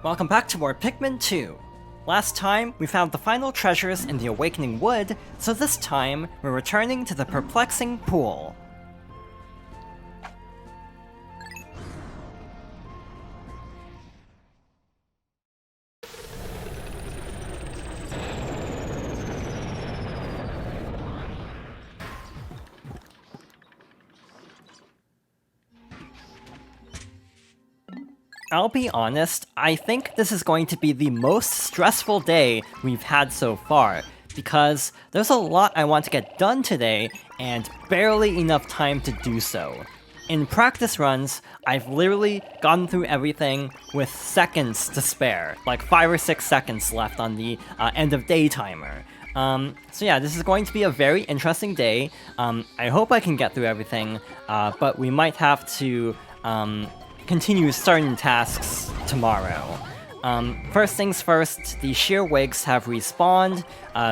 Welcome back to more Pikmin 2. Last time, we found the final treasures in the Awakening Wood, so this time, we're returning to the Perplexing Pool. I'll be honest, I think this is going to be the most stressful day we've had so far, because there's a lot I want to get done today, and barely enough time to do so. In practice runs, I've literally gotten through everything with seconds to spare, like 5 or 6 seconds left on the end of day timer. So yeah, this is going to be a very interesting day. I hope I can get through everything, but we might have to continue certain tasks tomorrow. First things first, the Shearwigs have respawned,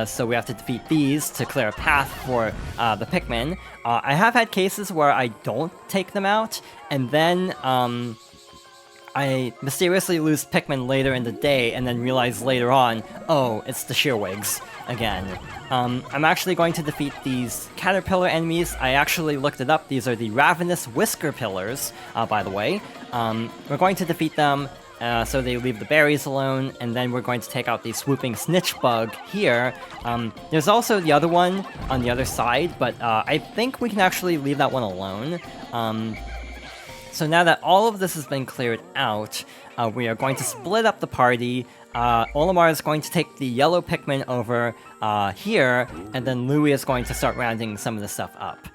so we have to defeat these to clear a path for the Pikmin. I have had cases where I don't take them out, and then I mysteriously lose Pikmin later in the day and then realize later on, oh, it's the Shearwigs again. I'm actually going to defeat these caterpillar enemies. I actually looked it up. These are the Ravenous Whisker Pillars, by the way. We're going to defeat them so they leave the berries alone, and then we're going to take out the Swooping Snitch Bug here. There's also the other one on the other side, but I think we can actually leave that one alone. So now that all of this has been cleared out, we are going to split up the party. Olimar is going to take the yellow Pikmin over here, and then Louie is going to start rounding some of the stuff up.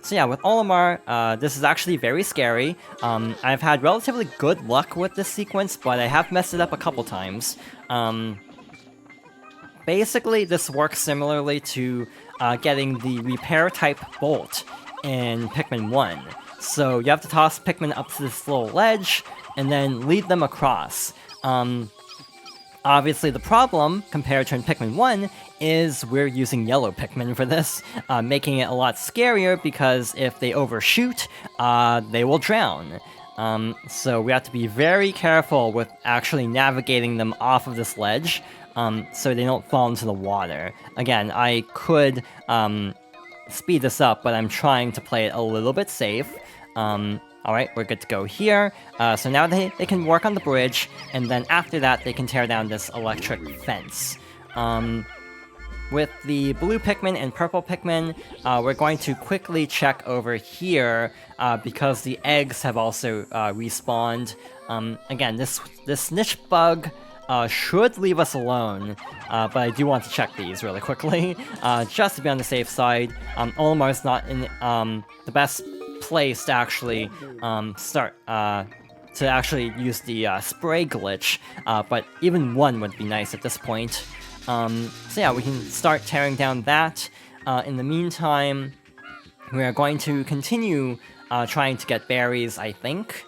So yeah, with Olimar, this is actually very scary. I've had relatively good luck with this sequence, but I have messed it up a couple times. Basically, this works similarly to getting the repair-type bolt in Pikmin 1. So you have to toss Pikmin up to this little ledge, and then lead them across. Obviously, the problem, compared to in Pikmin 1, is we're using yellow Pikmin for this, making it a lot scarier because if they overshoot, they will drown. So we have to be very careful with actually navigating them off of this ledge, so they don't fall into the water. Again, I could speed this up, but I'm trying to play it a little bit safe. Alright, we're good to go here. So now they can work on the bridge, and then after that they can tear down this electric fence. With the blue Pikmin and purple Pikmin, we're going to quickly check over here, because the eggs have also respawned. Again, this snitch bug should leave us alone, but I do want to check these really quickly, just to be on the safe side. Olimar's not in the best place to actually start to actually use the spray glitch, but even one would be nice at this point. So yeah, we can start tearing down that. In the meantime, we are going to continue trying to get berries, I think,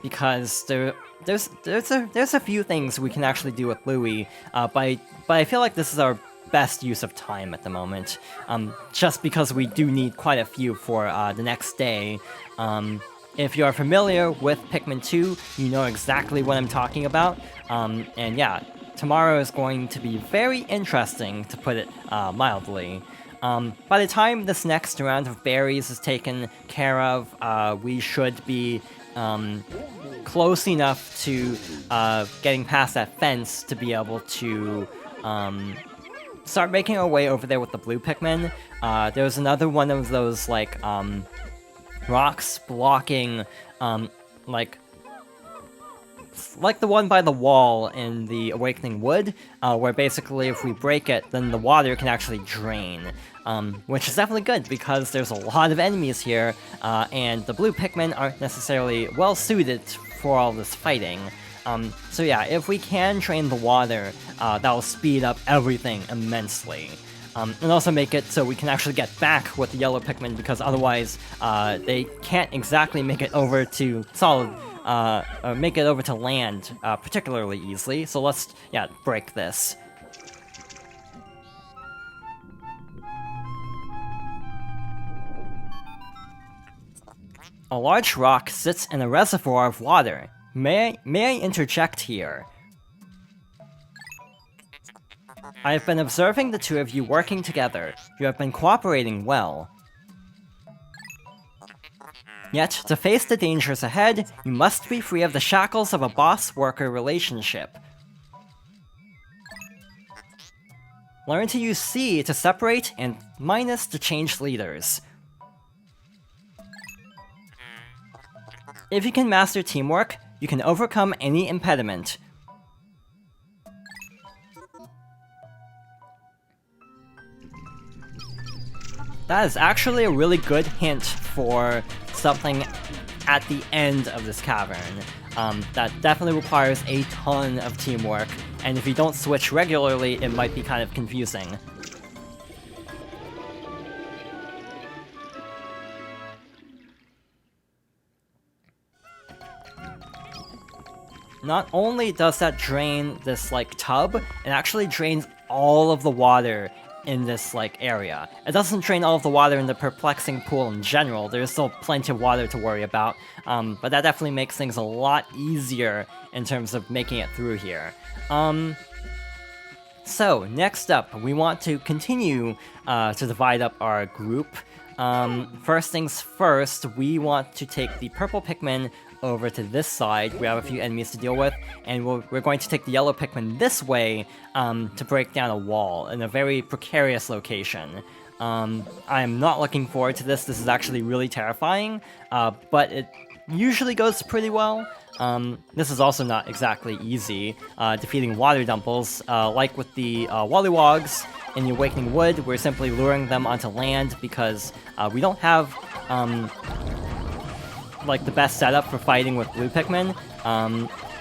because there's a few things we can actually do with Louie, but I feel like this is our best use of time at the moment, just because we do need quite a few for the next day. If you are familiar with Pikmin 2, you know exactly what I'm talking about, and yeah, tomorrow is going to be very interesting, to put it mildly. By the time this next round of berries is taken care of, we should be close enough to getting past that fence to be able to start making our way over there with the blue Pikmin. There's another one of those, like, rocks blocking, like the one by the wall in the Awakening Wood, where basically if we break it, then the water can actually drain. Which is definitely good, because there's a lot of enemies here, and the blue Pikmin aren't necessarily well-suited for all this fighting. So yeah, if we can drain the water, that'll speed up everything immensely. And also make it so we can actually get back with the yellow Pikmin, because otherwise, they can't exactly make it over to solid, or make it over to land, particularly easily. So let's, yeah, break this. A large rock sits in a reservoir of water, may I interject here? I have been observing the two of you working together. You have been cooperating well. Yet, to face the dangers ahead, you must be free of the shackles of a boss-worker relationship. Learn to use C to separate and minus to change leaders. If you can master teamwork, you can overcome any impediment. That is actually a really good hint for something at the end of this cavern. That definitely requires a ton of teamwork, and if you don't switch regularly, it might be kind of confusing. Not only does that drain this, like, tub, it actually drains all of the water in this, like, area. It doesn't drain all of the water in the Perplexing Pool in general. There's still plenty of water to worry about, but that definitely makes things a lot easier in terms of making it through here. So, next up, we want to continue to divide up our group. First things first, we want to take the purple Pikmin over to this side. We have a few enemies to deal with, and we're going to take the yellow Pikmin this way to break down a wall in a very precarious location. I'm not looking forward to this. This is actually really terrifying, but it usually goes pretty well. This is also not exactly easy, defeating water dumples. Like with the Wallywogs in the Awakening Wood, we're simply luring them onto land because we don't have like the best setup for fighting with blue Pikmin,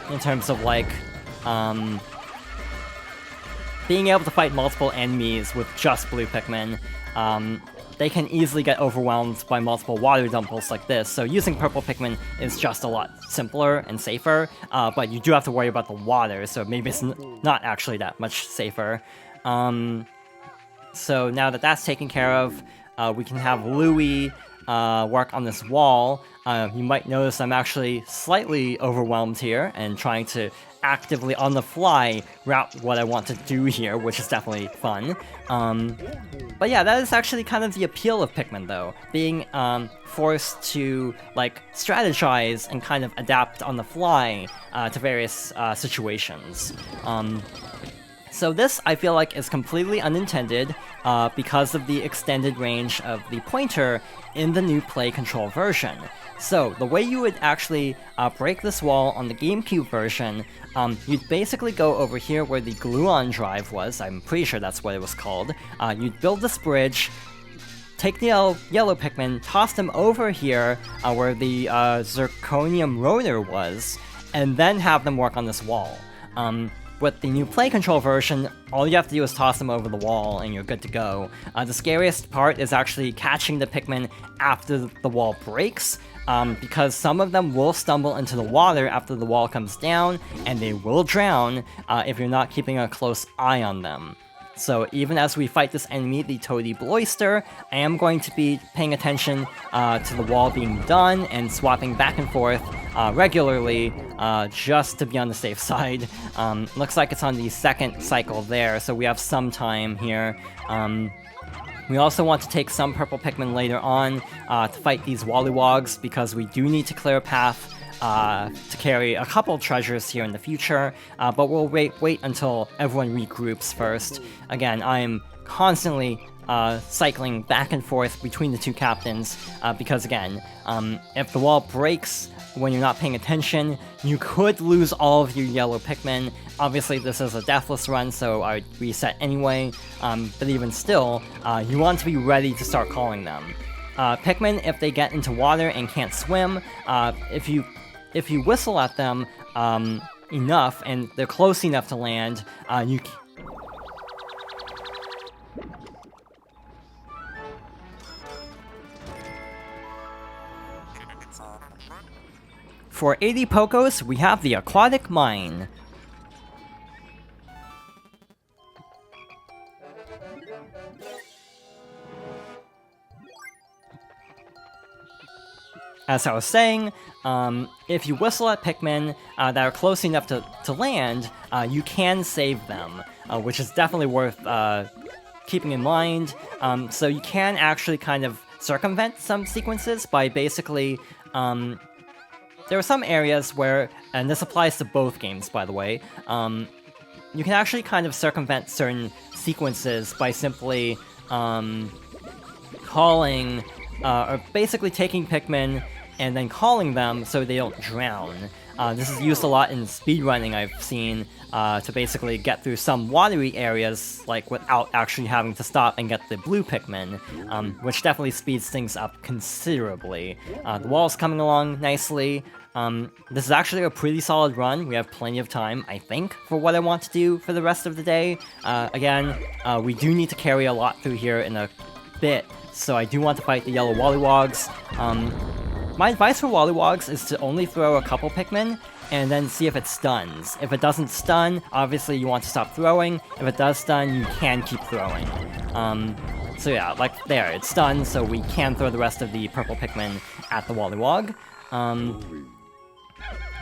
in terms of like being able to fight multiple enemies with just blue Pikmin. They can easily get overwhelmed by multiple water dumples like this, so using purple Pikmin is just a lot simpler and safer, but you do have to worry about the water, so maybe it's not actually that much safer. So now that that's taken care of, we can have Louie work on this wall. You might notice I'm actually slightly overwhelmed here and trying to actively on the fly route what I want to do here, which is definitely fun. But yeah, that is actually kind of the appeal of Pikmin, though, being forced to like strategize and kind of adapt on the fly to various situations. So this, I feel like, is completely unintended because of the extended range of the pointer in the new Play Control version. So, the way you would actually break this wall on the GameCube version, you'd basically go over here where the Gluon drive was. I'm pretty sure that's what it was called. You'd build this bridge, take the yellow Pikmin, toss them over here where the Zirconium Rotor was, and then have them work on this wall. With the new Play Control version, all you have to do is toss them over the wall and you're good to go. The scariest part is actually catching the Pikmin after the wall breaks, because some of them will stumble into the water after the wall comes down, and they will drown if you're not keeping a close eye on them. So even as we fight this enemy, the Toady Bloister, I am going to be paying attention to the wall being done and swapping back and forth regularly, just to be on the safe side. Looks like it's on the second cycle there, so we have some time here. We also want to take some purple Pikmin later on to fight these Wallywogs, because we do need to clear a path to carry a couple treasures here in the future, but we'll wait until everyone regroups first. Again, I am constantly cycling back and forth between the two captains, because again, if the wall breaks when you're not paying attention, you could lose all of your yellow Pikmin. Obviously, this is a deathless run, so I would reset anyway, but even still, you want to be ready to start calling them. Pikmin, if they get into water and can't swim, if you whistle at them enough and they're close enough to land, you can... For 80 Pokos, we have the Aquatic Mine. as I was saying, if you whistle at Pikmin that are close enough to land, you can save them, which is definitely worth keeping in mind. So you can actually kind of circumvent some sequences by basically... there are some areas where, and this applies to both games by the way, you can actually kind of circumvent certain sequences by simply calling, or basically taking Pikmin and then calling them so they don't drown. This is used a lot in speedrunning, I've seen, to basically get through some watery areas, like without actually having to stop and get the blue Pikmin, which definitely speeds things up considerably. The wall's coming along nicely. This is actually a pretty solid run. We have plenty of time, I think, for what I want to do for the rest of the day. Again, we do need to carry a lot through here in a bit, so I do want to fight the yellow Wollywogs. My advice for Wollywogs is to only throw a couple Pikmin, and then see if it stuns. If it doesn't stun, obviously you want to stop throwing. If it does stun, you can keep throwing. So yeah, like there, it's stunned, so we can throw the rest of the purple Pikmin at the Wollywog.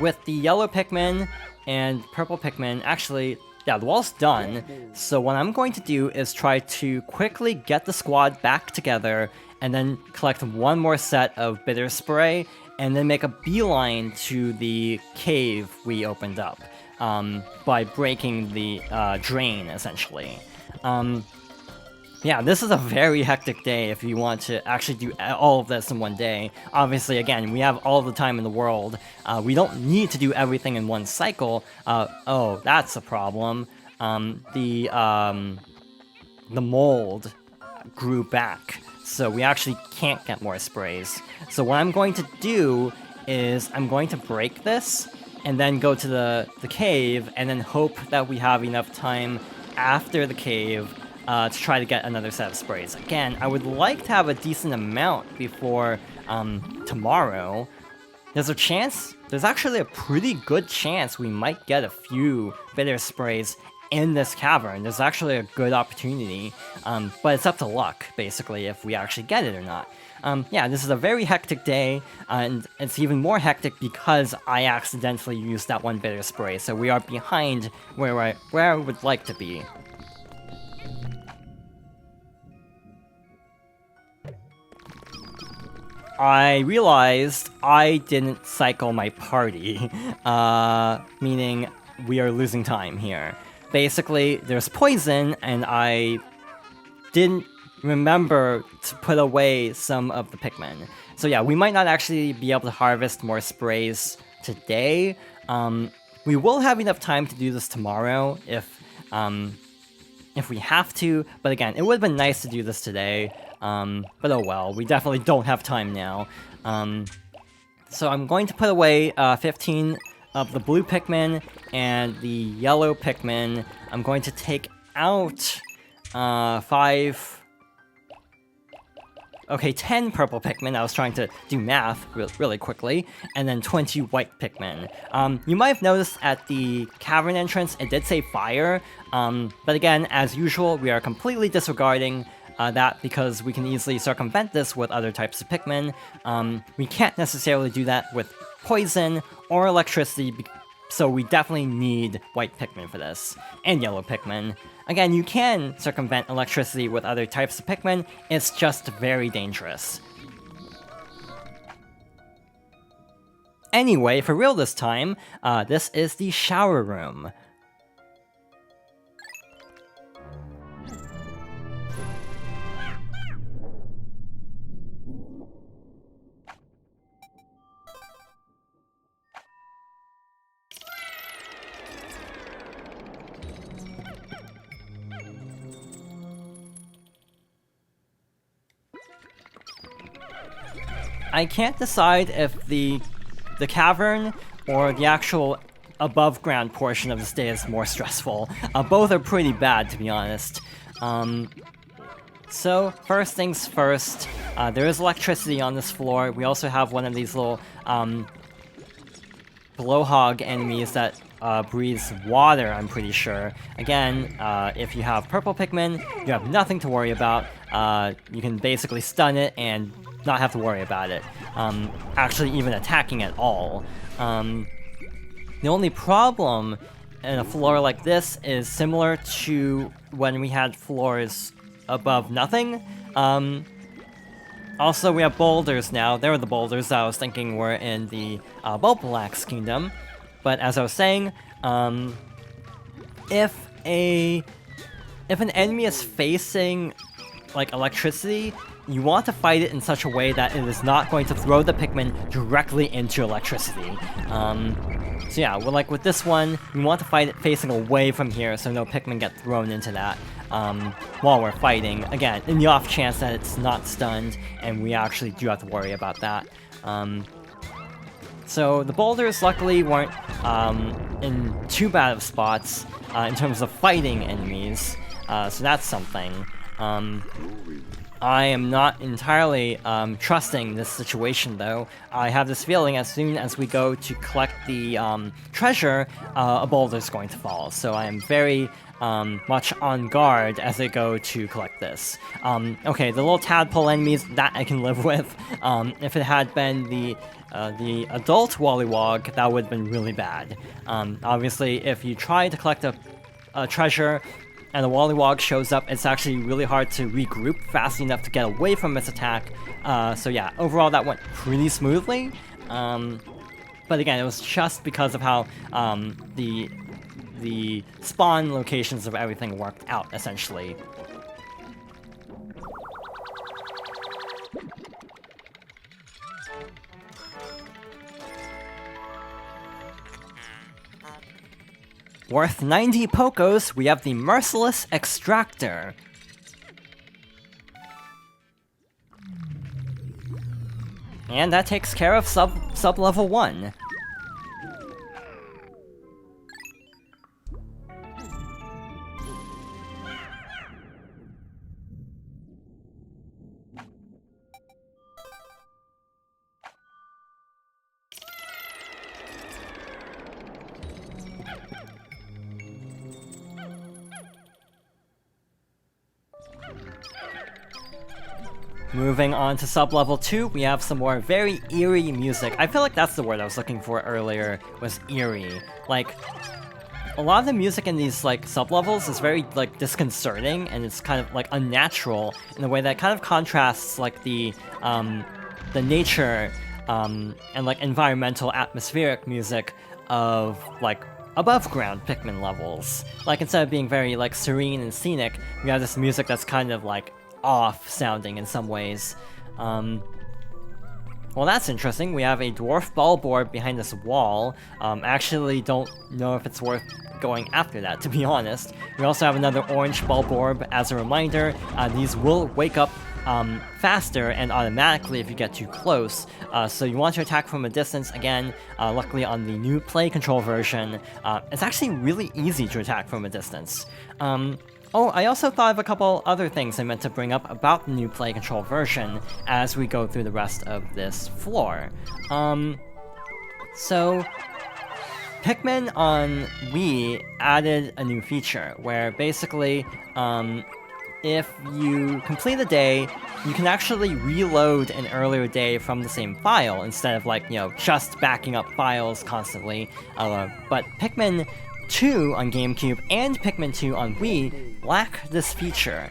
With the yellow Pikmin and purple Pikmin, actually, yeah, the wall's done, so what I'm going to do is try to quickly get the squad back together and then collect one more set of bitter spray, and then make a beeline to the cave we opened up, by breaking the drain, essentially. Yeah, this is a very hectic day if you want to actually do all of this in one day. Obviously, again, we have all the time in the world. We don't need to do everything in one cycle. Oh, that's a problem. The mold grew back, so we actually can't get more sprays. So what I'm going to do is I'm going to break this, and then go to the cave, and then hope that we have enough time after the cave to try to get another set of sprays. Again, I would like to have a decent amount before tomorrow. There's actually a pretty good chance we might get a few bitter sprays in this cavern. There's actually a good opportunity, but it's up to luck, basically, if we actually get it or not. Yeah, this is a very hectic day, and it's even more hectic because I accidentally used that one bitter spray, so we are behind where I would like to be. I realized I didn't cycle my party, meaning we are losing time here. Basically, there's poison, and I didn't remember to put away some of the Pikmin. So yeah, we might not actually be able to harvest more sprays today. We will have enough time to do this tomorrow if we have to, but again, it would have been nice to do this today. But oh well, we definitely don't have time now. So I'm going to put away 15 of the blue Pikmin and the yellow Pikmin. I'm going to take out 10 purple Pikmin. I was trying to do math really quickly, and then 20 white Pikmin. You might have noticed at the cavern entrance, it did say fire, but again, as usual, we are completely disregarding that because we can easily circumvent this with other types of Pikmin. We can't necessarily do that with poison or electricity, so we definitely need white Pikmin for this, and yellow Pikmin. Again, you can circumvent electricity with other types of Pikmin, it's just very dangerous. Anyway, for real this time, this is the shower room. I can't decide if the cavern or the actual above ground portion of this day is more stressful. Both are pretty bad, to be honest. So, first things first, there is electricity on this floor. We also have one of these little blowhog enemies that breathes water, I'm pretty sure. Again, if you have purple Pikmin, you have nothing to worry about. You can basically stun it and not have to worry about it actually even attacking at all. The only problem in a floor like this is similar to when we had floors above nothing. Also, we have boulders now. There were the boulders that I was thinking were in the Bulbulax Kingdom. But as I was saying, if an enemy is facing like electricity, you want to fight it in such a way that it is not going to throw the Pikmin directly into electricity. So yeah, like with this one, we want to fight it facing away from here so no Pikmin get thrown into that while we're fighting. Again, in the off chance that it's not stunned, and we actually do have to worry about that. So the boulders luckily weren't in too bad of spots in terms of fighting enemies, so that's something. I am not entirely trusting this situation, though. I have this feeling as soon as we go to collect the treasure, a boulder is going to fall. So I am very much on guard as I go to collect this. Okay, the little tadpole enemies, that I can live with. If it had been the adult Wollywog, that would have been really bad. Obviously, if you try to collect a treasure and the Wollywog shows up, it's actually really hard to regroup fast enough to get away from its attack. So yeah, overall that went pretty smoothly. But again, it was just because of how the spawn locations of everything worked out, essentially. Worth 90 Pokos, we have the Merciless Extractor. And that takes care of sub-level 1. Moving on to sub-level 2, we have some more very eerie music. I feel like that's the word I was looking for earlier, was eerie. Like, a lot of the music in these, like, sub-levels is very, like, disconcerting, and it's kind of, like, unnatural in a way that kind of contrasts, like, the nature, and, like, environmental atmospheric music of, like, above-ground Pikmin levels. Like, instead of being very, like, serene and scenic, we have this music that's kind of, like, off-sounding in some ways. Well, that's interesting. We have a dwarf ballboard behind this wall. Actually don't know if it's worth going after that, to be honest. We also have another orange ballboard as a reminder. These will wake up faster and automatically if you get too close. So you want to attack from a distance. Again, luckily on the new play control version, it's actually really easy to attack from a distance. Oh, I also thought of a couple other things I meant to bring up about the new play control version as we go through the rest of this floor. So Pikmin on Wii added a new feature where basically, if you complete a day, you can actually reload an earlier day from the same file instead of, like, you know, just backing up files constantly. But Pikmin 2 on GameCube and Pikmin 2 on Wii lack this feature.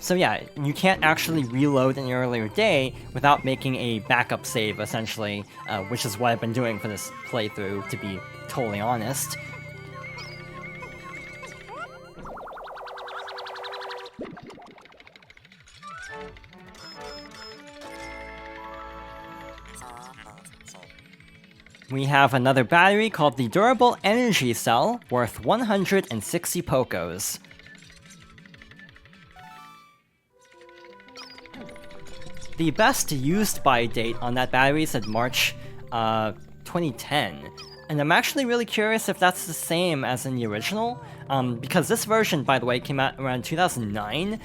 So yeah, you can't actually reload an earlier day without making a backup save, essentially, which is what I've been doing for this playthrough, to be totally honest. We have another battery called the Durable Energy Cell, worth 160 Pokos. The best used by date on that battery said March 2010, and I'm actually really curious if that's the same as in the original, because this version, by the way, came out around 2009,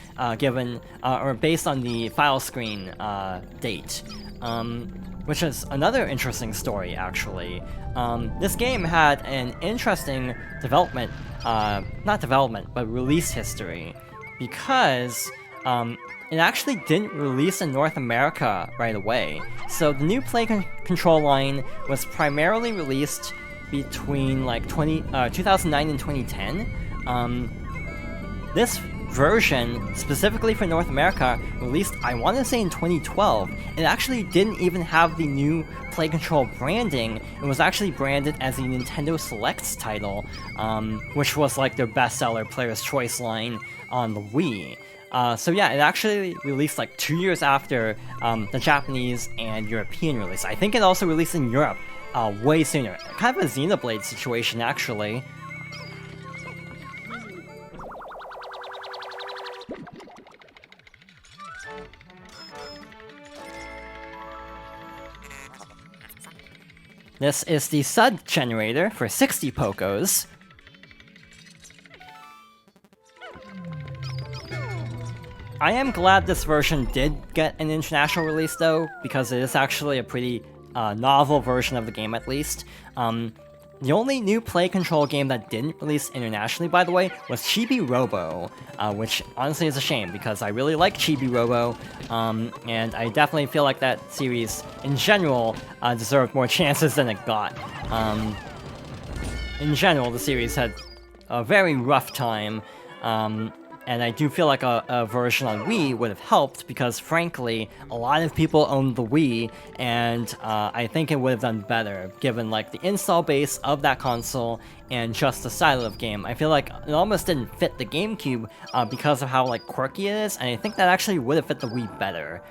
or based on the file screen date. Which is another interesting story, actually. This game had an interesting not development, but release history, because it actually didn't release in North America right away. So the new control line was primarily released between like 2009 and 2010. This version, specifically for North America, released, I want to say, in 2012. It actually didn't even have the new Play Control branding. It was actually branded as a Nintendo Selects title, which was like their bestseller Player's Choice line on the Wii. So yeah, it actually released like 2 years after the Japanese and European release. I think it also released in Europe way sooner. Kind of a Xenoblade situation, actually. This is the SUD generator for 60 Pokos. I am glad this version did get an international release though, because it is actually a pretty novel version of the game at least. The only new Play Control game that didn't release internationally, by the way, was Chibi Robo, which honestly is a shame because I really like Chibi Robo, and I definitely feel like that series in general deserved more chances than it got. In general, the series had a very rough time, and I do feel like a version on Wii would have helped because, frankly, a lot of people owned the Wii, and I think it would have done better given like the install base of that console and just the style of game. I feel like it almost didn't fit the GameCube because of how like quirky it is, and I think that actually would have fit the Wii better.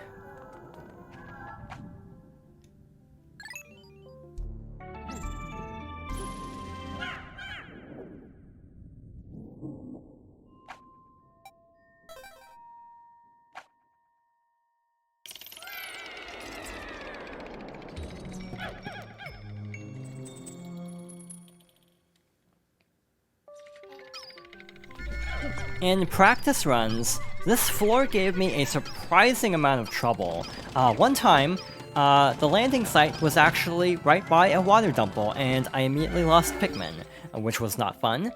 In practice runs, this floor gave me a surprising amount of trouble. One time, the landing site was actually right by a water dumple, and I immediately lost Pikmin, which was not fun.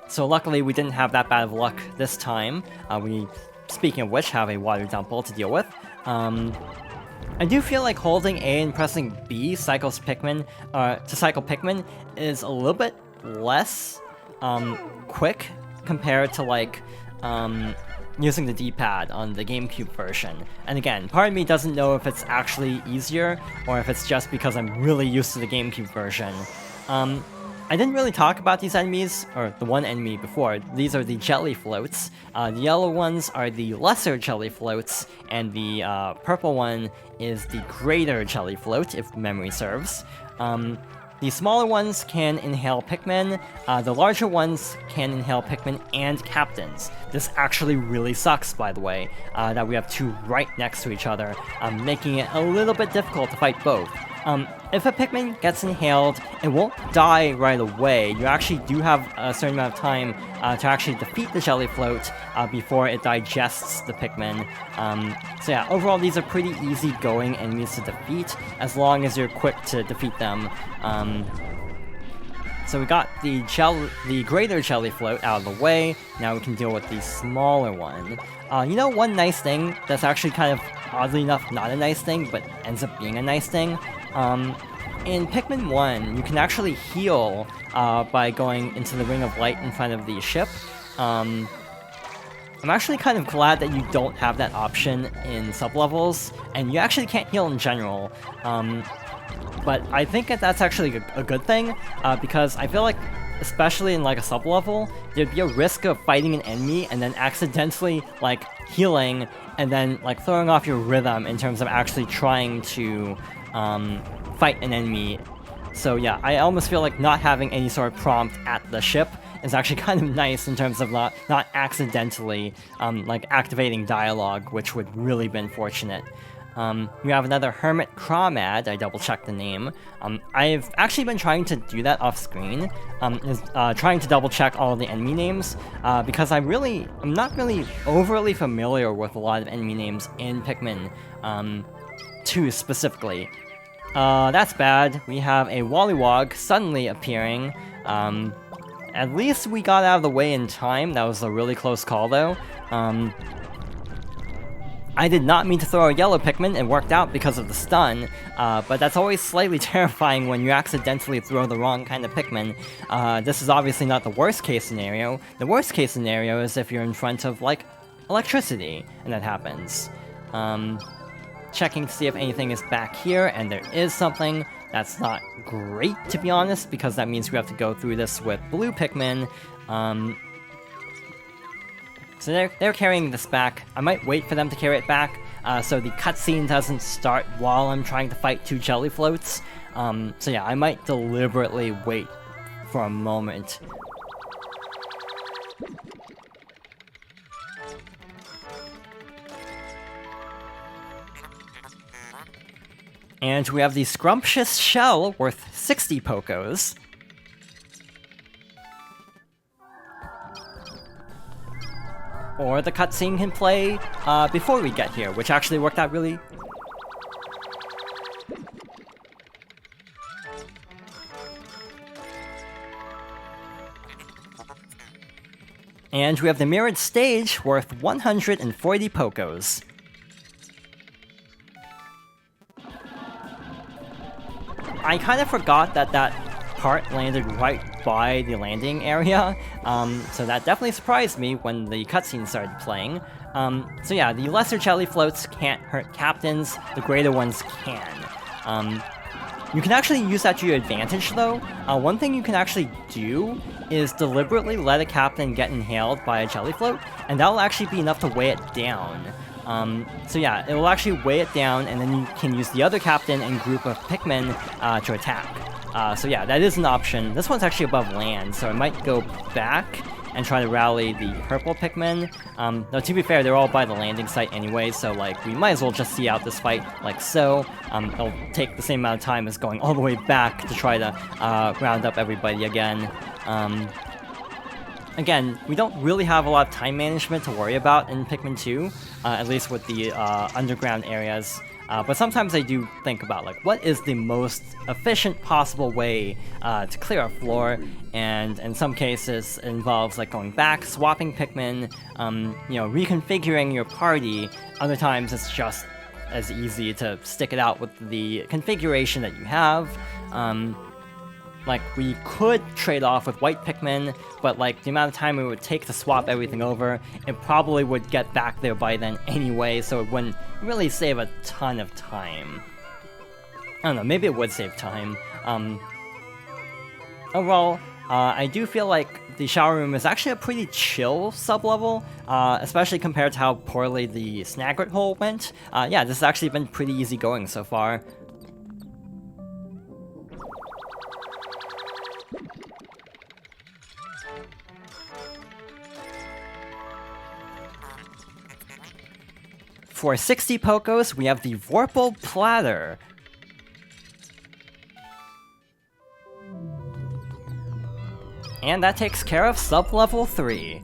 So luckily we didn't have that bad of luck this time. We, speaking of which, have a water dumple to deal with. I do feel like holding A and pressing B to cycle Pikmin is a little bit less quick compared to like using the D-pad on the GameCube version. And again, part of me doesn't know if it's actually easier or if it's just because I'm really used to the GameCube version. I didn't really talk about these enemies, or the one enemy before. These are the jelly floats. The yellow ones are the lesser jelly floats, and the purple one is the greater jelly float, if memory serves. The smaller ones can inhale Pikmin, the larger ones can inhale Pikmin and Captains. This actually really sucks, by the way, that we have two right next to each other, making it a little bit difficult to fight both. If a Pikmin gets inhaled, it won't die right away. You actually do have a certain amount of time to actually defeat the jelly float before it digests the Pikmin. So yeah, overall these are pretty easy-going enemies to defeat, as long as you're quick to defeat them. So we got the greater jelly float out of the way. Now we can deal with the smaller one. You know, one nice thing that's actually kind of, oddly enough, not a nice thing, but ends up being a nice thing? In Pikmin 1, you can actually heal by going into the Ring of Light in front of the ship. I'm actually kind of glad that you don't have that option in sublevels, and you actually can't heal in general. But I think that that's actually a good thing, because I feel like, especially in like a sublevel, there'd be a risk of fighting an enemy and then accidentally like healing and then like throwing off your rhythm in terms of actually trying to fight an enemy. So yeah, I almost feel like not having any sort of prompt at the ship is actually kind of nice in terms of not accidentally like activating dialogue, which would really be unfortunate. We have another Hermit Crawmad, I double-checked the name. I've actually been trying to do that off-screen, trying to double-check all the enemy names, because I'm not really overly familiar with a lot of enemy names in Pikmin 2 specifically. That's bad. We have a Wollywog suddenly appearing. At least we got out of the way in time. That was a really close call, though. I did not mean to throw a yellow Pikmin, it worked out because of the stun, but that's always slightly terrifying when you accidentally throw the wrong kind of Pikmin. This is obviously not the worst case scenario. The worst case scenario is if you're in front of, like, electricity, and that happens. Checking to see if anything is back here, and there is something. That's not great, to be honest, because that means we have to go through this with blue Pikmin. So they're carrying this back. I might wait for them to carry it back, so the cutscene doesn't start while I'm trying to fight 2 jelly floats. So yeah, I might deliberately wait for a moment. And we have the Scrumptious Shell worth 60 Pokos. Or the cutscene can play before we get here, which actually worked out really... And we have the mirrored stage worth 140 Pokos. I kind of forgot that part landed right by the landing area, so that definitely surprised me when the cutscene started playing. So yeah, the lesser jelly floats can't hurt captains, the greater ones can. You can actually use that to your advantage though. One thing you can actually do is deliberately let a captain get inhaled by a jelly float, and that'll actually be enough to weigh it down. So yeah, it will actually weigh it down, and then you can use the other captain and group of Pikmin to attack. So yeah, that is an option. This one's actually above land, so I might go back and try to rally the purple Pikmin. Though to be fair, they're all by the landing site anyway, so like, we might as well just see out this fight like so. It'll take the same amount of time as going all the way back to try to round up everybody again. Again, we don't really have a lot of time management to worry about in Pikmin 2, at least with the underground areas. But sometimes I do think about, like, what is the most efficient possible way to clear a floor, and in some cases it involves, like, going back, swapping Pikmin, you know, reconfiguring your party. Other times it's just as easy to stick it out with the configuration that you have. Like, we could trade off with white Pikmin, but, like, the amount of time it would take to swap everything over, it probably would get back there by then anyway, so it wouldn't really save a ton of time. I don't know, maybe it would save time. Overall, I do feel like the shower room is actually a pretty chill sub-level, especially compared to how poorly the Snaglet hole went. Yeah, this has actually been pretty easy going so far. For 60 Pokos, we have the Vorpal Platter. And that takes care of sub-level 3.